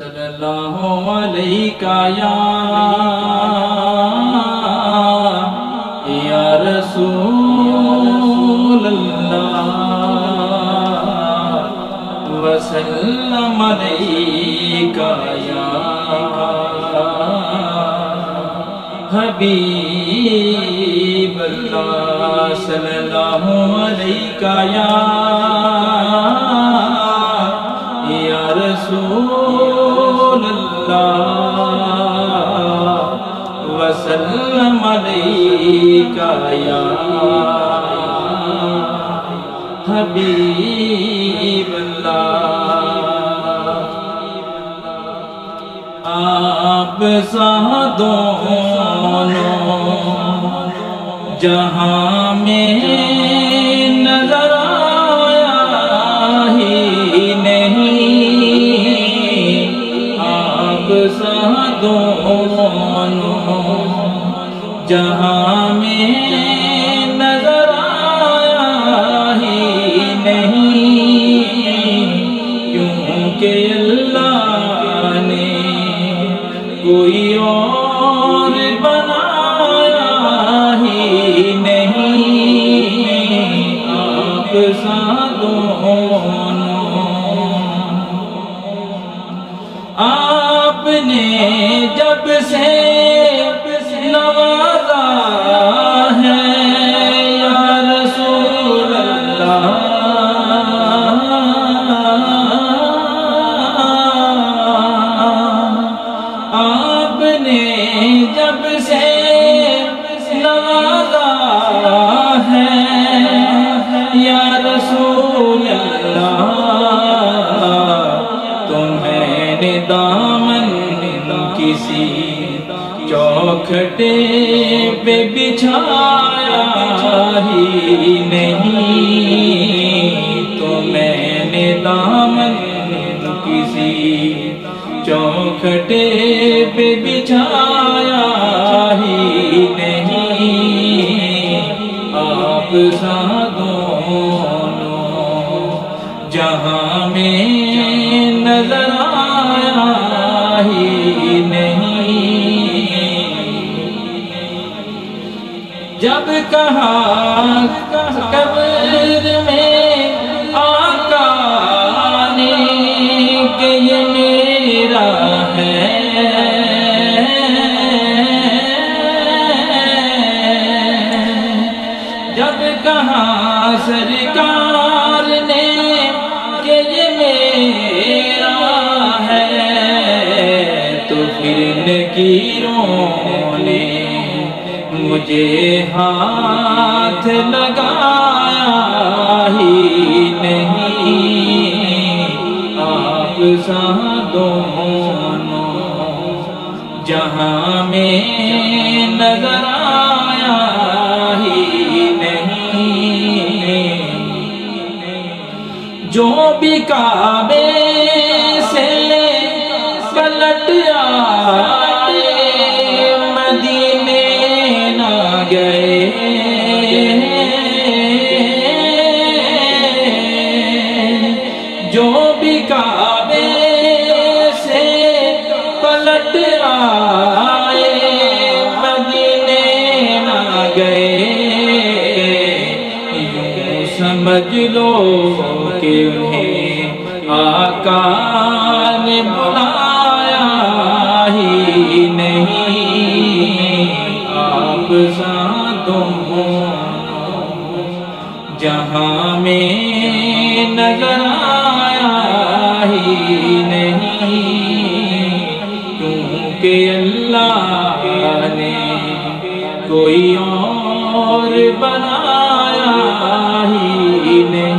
صلی اللہ علیہ یا رسول اللہ وسلم علیہ یا حبیب اللہ صلی اللہ علیہ یا رسول اللہ وسلم علیہ یا حبیب اللہ آپ دونوں جہاں میں نظر آیا ہی نہیں آپ دونوں جہاں میں نظر آیا ہی نہیں کیونکہ اللہ نے کوئی اور بنایا ہی نہیں آپ دونوں آپ نے جب سے نوازا ہے یا رسول اللہ آپ نے جب سے نوازا ہے یا رسول اللہ تمہیں نے دامن کسی چوکھٹے پہ بچھایا ہی نہیں تو میں نے دامن کسی چوکھٹے پہ بچھایا ہی نہیں آپ دونوں جہاں میں نظر آیا ہی نہیں جب کہا قبر میں آقا نے کہ یہ میرا ہے جب کہا سرکار نے کہ یہ میرا ہے تو پھر نکیروں نے مجھے ہاتھ لگایا ہی نہیں آپ دونوں جہاں میں نظر آیا ہی نہیں جو بھی کعبے سے پلٹ آئے مدینے نہ گئے جو بھی کعبے سے پلٹ آئے مدینے نہ گئے یوں سمجھ لو کہ انہیں آقا نے بلایا ہی نہیں آپ دونوں جہاں میں نظر آیا ہی نہیں کیونکہ اللہ نے کوئی اور بنایا ہی نہیں